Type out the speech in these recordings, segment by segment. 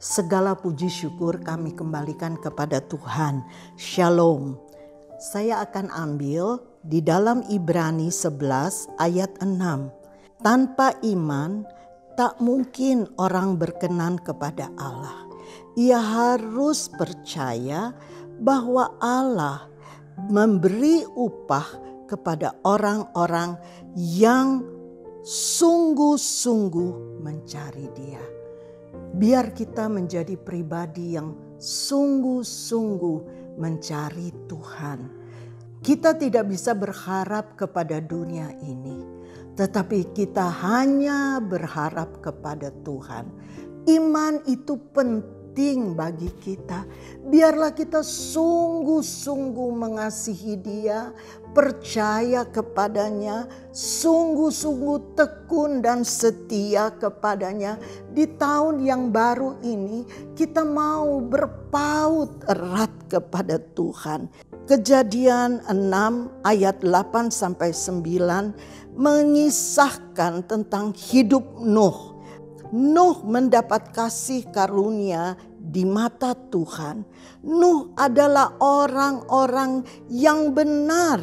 Segala puji syukur kami kembalikan kepada Tuhan. Shalom. Saya akan ambil di dalam Ibrani 11 ayat 6. Tanpa iman tak mungkin orang berkenan kepada Allah. Ia harus percaya bahwa Allah memberi upah kepada orang-orang yang sungguh-sungguh mencari Dia. Biar kita menjadi pribadi yang sungguh-sungguh mencari Tuhan. Kita tidak bisa berharap kepada dunia ini, tetapi kita hanya berharap kepada Tuhan. Iman itu penting bagi kita. Biarlah kita sungguh-sungguh mengasihi Dia, percaya kepadanya, sungguh-sungguh tekun dan setia kepadanya. Di tahun yang baru ini kita mau berpaut erat kepada Tuhan. Kejadian 6 ayat 8-9 mengisahkan tentang hidup Nuh. Nuh mendapat kasih karunia di mata Tuhan. Nuh adalah orang-orang yang benar,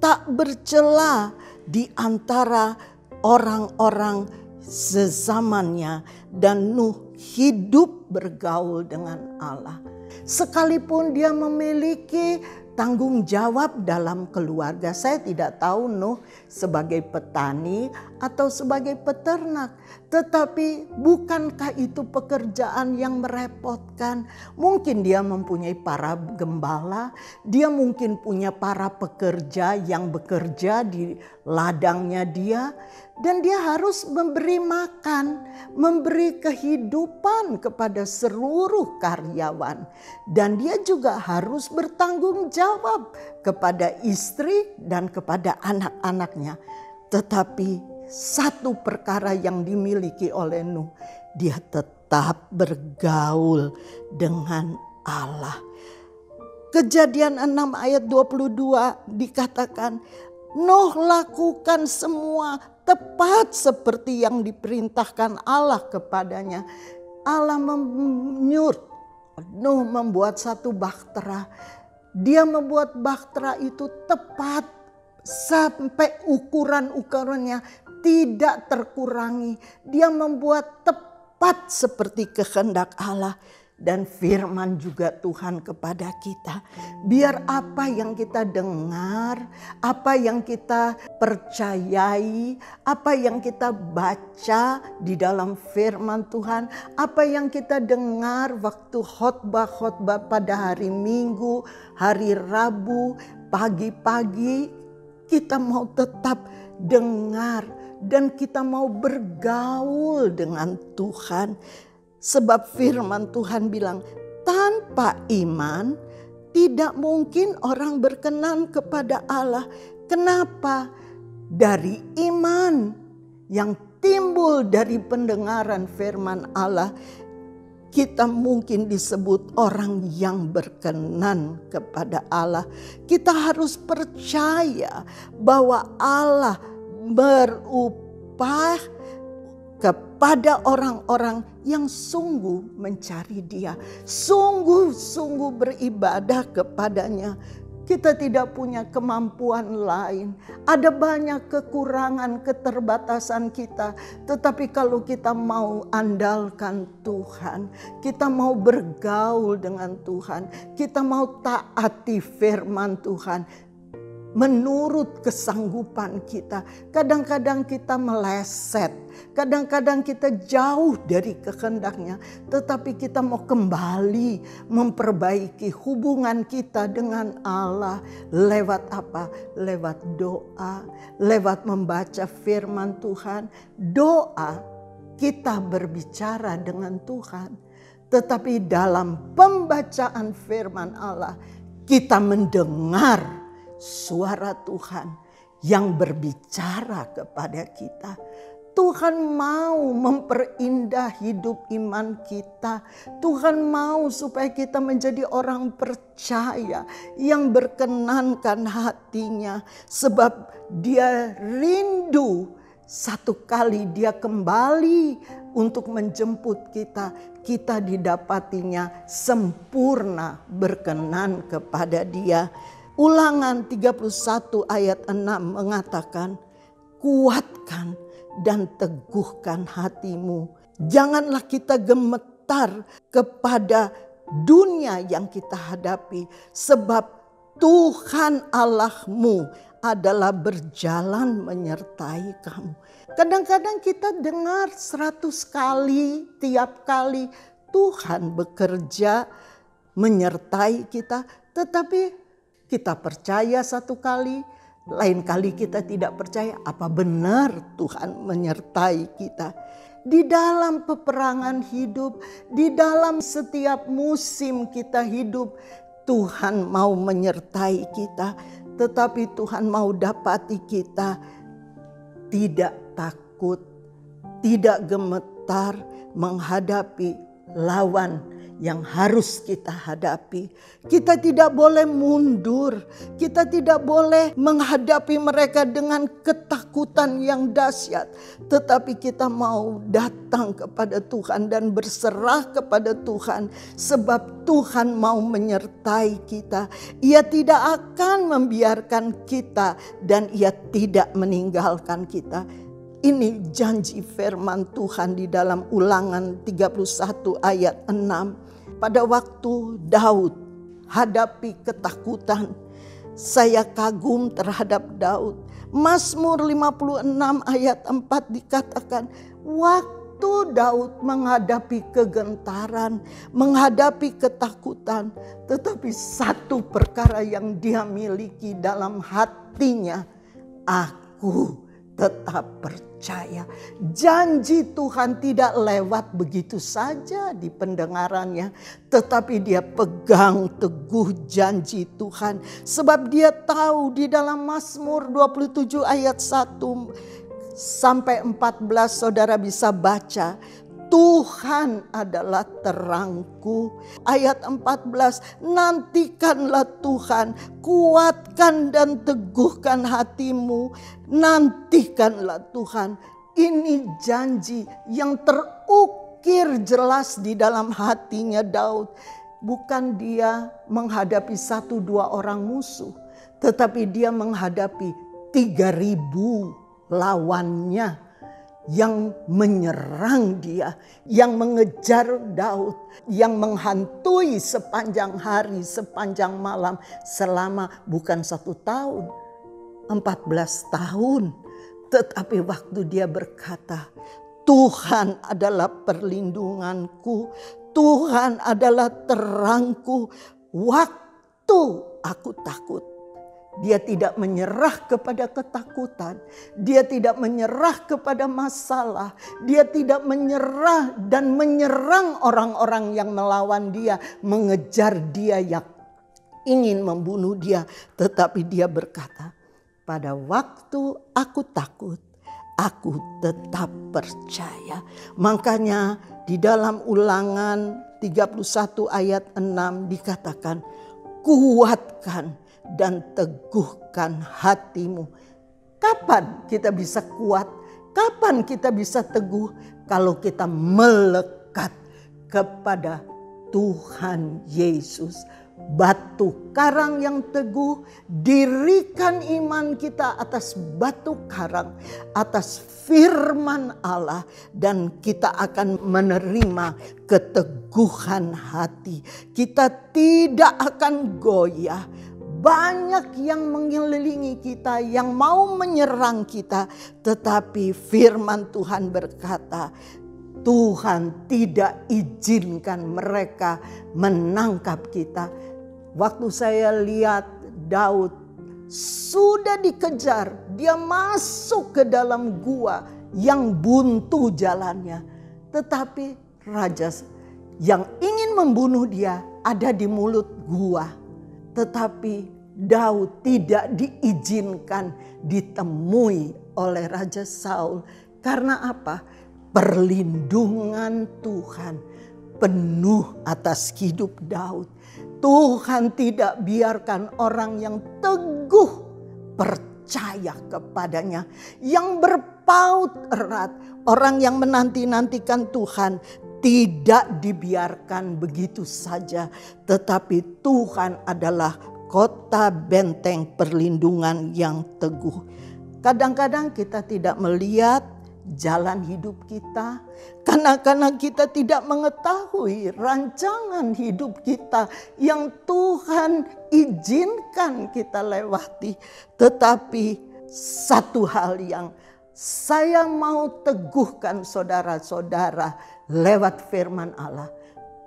tak bercela di antara orang-orang sezamannya, dan Nuh hidup bergaul dengan Allah. Sekalipun dia memiliki tanggung jawab dalam keluarga. Saya tidak tahu Nuh sebagai petani atau sebagai peternak. Tetapi bukankah itu pekerjaan yang merepotkan? Mungkin dia mempunyai para gembala. Dia mungkin punya para pekerja yang bekerja di ladangnya dia. Dan dia harus memberi makan, memberi kehidupan kepada seluruh karyawan. Dan dia juga harus bertanggung jawab kepada istri dan kepada anak-anaknya. Tetapi satu perkara yang dimiliki oleh Nuh, dia tetap bergaul dengan Allah. Kejadian 6 ayat 22 dikatakan, Nuh lakukan semua tepat seperti yang diperintahkan Allah kepadanya. Allah menyuruh Nuh membuat satu bahtera. Dia membuat bahtera itu tepat sampai ukuran-ukurannya tidak terkurangi. Dia membuat tepat seperti kehendak Allah. Dan firman juga Tuhan kepada kita. Biar apa yang kita dengar, apa yang kita percayai, apa yang kita baca di dalam firman Tuhan, apa yang kita dengar waktu khotbah-khotbah pada hari Minggu, hari Rabu, pagi-pagi, kita mau tetap dengar dan kita mau bergaul dengan Tuhan. Sebab firman Tuhan bilang, tanpa iman tidak mungkin orang berkenan kepada Allah. Kenapa? Dari iman yang timbul dari pendengaran firman Allah, kita mungkin disebut orang yang berkenan kepada Allah. Kita harus percaya bahwa Allah berupah kepada orang-orang yang sungguh mencari Dia, sungguh-sungguh beribadah kepadanya. Kita tidak punya kemampuan lain. Ada banyak kekurangan, keterbatasan kita. Tetapi kalau kita mau andalkan Tuhan, kita mau bergaul dengan Tuhan, kita mau taati firman Tuhan, menurut kesanggupan kita. Kadang-kadang kita meleset, kadang-kadang kita jauh dari kehendaknya, tetapi kita mau kembali memperbaiki hubungan kita dengan Allah. Lewat apa? Lewat doa, lewat membaca firman Tuhan. Doa kita berbicara dengan Tuhan, tetapi dalam pembacaan firman Allah kita mendengar suara Tuhan yang berbicara kepada kita. Tuhan mau memperindah hidup iman kita. Tuhan mau supaya kita menjadi orang percaya yang berkenankan hatinya. Sebab Dia rindu satu kali Dia kembali untuk menjemput kita. Kita didapatinya sempurna berkenan kepada Dia. Ulangan 31 ayat 6 mengatakan, kuatkan dan teguhkan hatimu. Janganlah kita gemetar kepada dunia yang kita hadapi, sebab Tuhan Allahmu adalah berjalan menyertai kamu. Kadang-kadang kita dengar 100 kali, tiap kali Tuhan bekerja menyertai kita, tetapi kita percaya satu kali, lain kali kita tidak percaya. Apa benar Tuhan menyertai kita? Di dalam peperangan hidup, di dalam setiap musim kita hidup, Tuhan mau menyertai kita. Tetapi Tuhan mau dapati kita tidak takut, tidak gemetar menghadapi lawan yang harus kita hadapi. Kita tidak boleh mundur. Kita tidak boleh menghadapi mereka dengan ketakutan yang dahsyat. Tetapi kita mau datang kepada Tuhan dan berserah kepada Tuhan. Sebab Tuhan mau menyertai kita. Ia tidak akan membiarkan kita dan Ia tidak meninggalkan kita. Ini janji firman Tuhan di dalam Ulangan 31 ayat 6. Pada waktu Daud hadapi ketakutan, saya kagum terhadap Daud. Mazmur 56 ayat 4 dikatakan, waktu Daud menghadapi kegentaran, menghadapi ketakutan, tetapi satu perkara yang dia miliki dalam hatinya, aku tetap percaya. Janji Tuhan tidak lewat begitu saja di pendengarannya, tetapi dia pegang teguh janji Tuhan. Sebab dia tahu di dalam Mazmur 27 ayat 1 sampai 14, saudara bisa baca. Tuhan adalah terangku. Ayat 14, nantikanlah Tuhan, kuatkan dan teguhkan hatimu. Nantikanlah Tuhan. Ini janji yang terukir jelas di dalam hatinya Daud. Bukan dia menghadapi 1-2 orang musuh, tetapi dia menghadapi 3.000 lawannya yang menyerang dia, yang mengejar Daud, yang menghantui sepanjang hari, sepanjang malam, selama bukan 1 tahun, 14 tahun. Tetapi waktu dia berkata, Tuhan adalah perlindunganku, Tuhan adalah terangku, waktu aku takut. Dia tidak menyerah kepada ketakutan. Dia tidak menyerah kepada masalah. Dia tidak menyerah dan menyerang orang-orang yang melawan dia, mengejar dia yang ingin membunuh dia. Tetapi dia berkata, pada waktu aku takut, aku tetap percaya. Makanya di dalam Ulangan 31 ayat 6 dikatakan, kuatkan dan teguhkan hatimu. Kapan kita bisa kuat? Kapan kita bisa teguh? Kalau kita melekat kepada Tuhan Yesus. Batu karang yang teguh, dirikan iman kita atas batu karang, atas firman Allah, dan kita akan menerima keteguhan hati. Kita tidak akan goyah. Banyak yang mengelilingi kita, yang mau menyerang kita, tetapi firman Tuhan berkata, Tuhan tidak izinkan mereka menangkap kita. Waktu saya lihat Daud sudah dikejar, dia masuk ke dalam gua yang buntu jalannya. Tetapi raja yang ingin membunuh dia ada di mulut gua. Tetapi Daud tidak diizinkan ditemui oleh Raja Saul. Karena apa? Perlindungan Tuhan penuh atas hidup Daud. Tuhan tidak biarkan orang yang teguh percaya percaya kepadanya, yang berpaut erat. Orang yang menanti-nantikan Tuhan tidak dibiarkan begitu saja, tetapi Tuhan adalah kota benteng perlindungan yang teguh. Kadang-kadang kita tidak melihat jalan hidup kita karena kita tidak mengetahui rancangan hidup kita yang Tuhan izinkan kita lewati. Tetapi satu hal yang saya mau teguhkan saudara-saudara lewat firman Allah,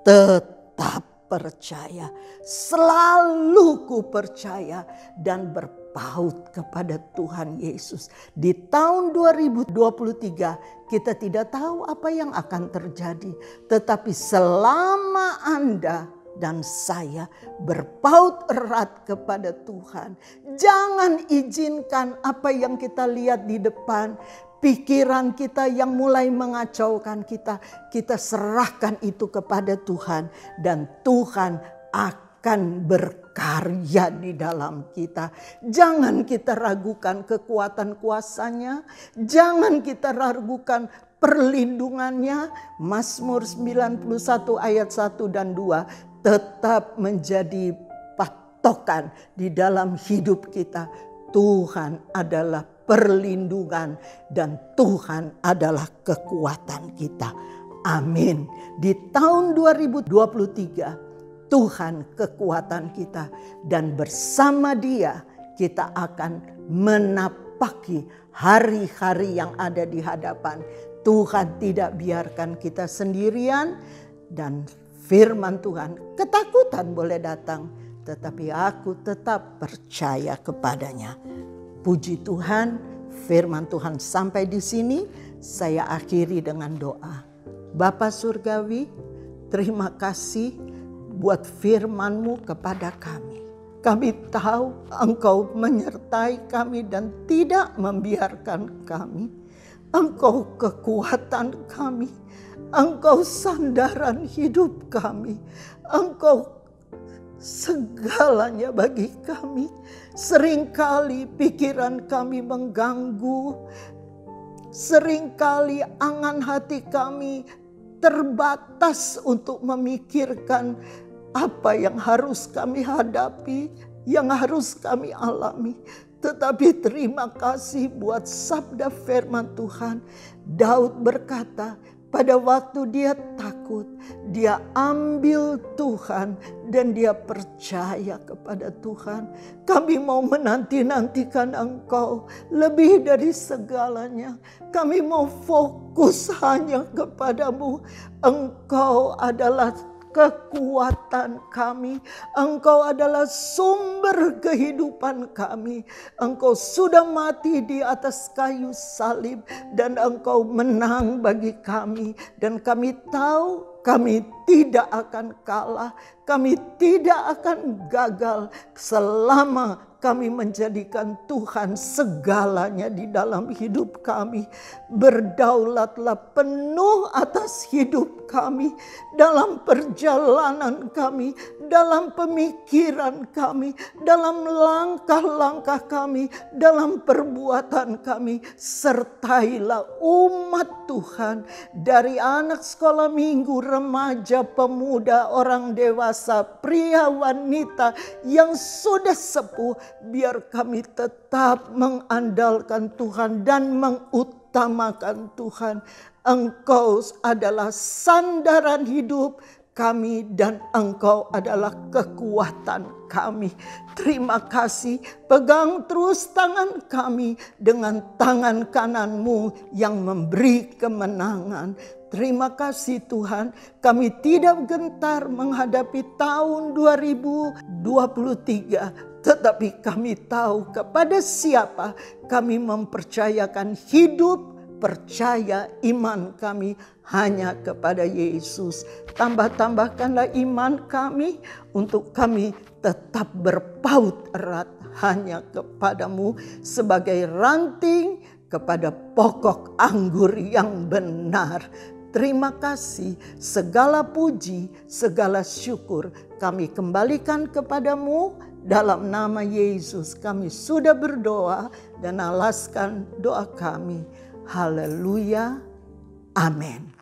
tetap percaya, selalu ku percaya dan berpaut kepada Tuhan Yesus. Di tahun 2023 kita tidak tahu apa yang akan terjadi, tetapi selama Anda dan saya berpaut erat kepada Tuhan, jangan izinkan apa yang kita lihat di depan, pikiran kita yang mulai mengacaukan kita serahkan itu kepada Tuhan, dan Tuhan akan berkarya di dalam kita. Jangan kita ragukan kekuatan kuasanya, jangan kita ragukan perlindungannya. Mazmur 91 ayat 1 dan 2 tetap menjadi patokan di dalam hidup kita. Tuhan adalah perlindungan dan Tuhan adalah kekuatan kita. Amin. Di tahun 2023 Tuhan kekuatan kita, dan bersama Dia kita akan menapaki hari-hari yang ada di hadapan. Tuhan tidak biarkan kita sendirian, dan firman Tuhan, ketakutan boleh datang, tetapi aku tetap percaya kepadanya. Puji Tuhan, firman Tuhan sampai di sini. Saya akhiri dengan doa. Bapa Surgawi, terima kasih buat firman-Mu kepada kami. Kami tahu Engkau menyertai kami dan tidak membiarkan kami. Engkau kekuatan kami. Engkau sandaran hidup kami. Engkau segalanya bagi kami. Seringkali pikiran kami mengganggu. Seringkali angan hati kami terbatas untuk memikirkan apa yang harus kami hadapi, yang harus kami alami. Tetapi terima kasih buat sabda firman Tuhan. Daud berkata, pada waktu dia takut, dia ambil Tuhan dan dia percaya kepada Tuhan. Kami mau menanti-nantikan Engkau lebih dari segalanya. Kami mau fokus hanya kepadamu. Engkau adalah kekuatan kami. Engkau adalah sumber kehidupan kami. Engkau sudah mati di atas kayu salib dan Engkau menang bagi kami. Dan kami tahu kami tidak akan kalah. Kami tidak akan gagal selama kami menjadikan Tuhan segalanya di dalam hidup kami. Berdaulatlah penuh atas hidup kami, dalam perjalanan kami, dalam pemikiran kami, dalam langkah-langkah kami, dalam perbuatan kami. Sertailah umat Tuhan, dari anak sekolah minggu, remaja, pemuda, orang dewasa, pria, wanita yang sudah sepuh. Biar kami tetap mengandalkan Tuhan dan mengutamakan Tuhan. Engkau adalah sandaran hidup kami dan Engkau adalah kekuatan kami. Terima kasih, pegang terus tangan kami dengan tangan kananmu yang memberi kemenangan. Terima kasih Tuhan, kami tidak gentar menghadapi tahun 2023. Tetapi kami tahu kepada siapa kami mempercayakan hidup, percaya iman kami hanya kepada Yesus. Tambah-tambahkanlah iman kami untuk kami tetap berpaut erat hanya kepadamu sebagai ranting kepada pokok anggur yang benar. Terima kasih, segala puji, segala syukur kami kembalikan kepadamu. Dalam nama Yesus kami sudah berdoa dan alaskan doa kami. Haleluya. Amin.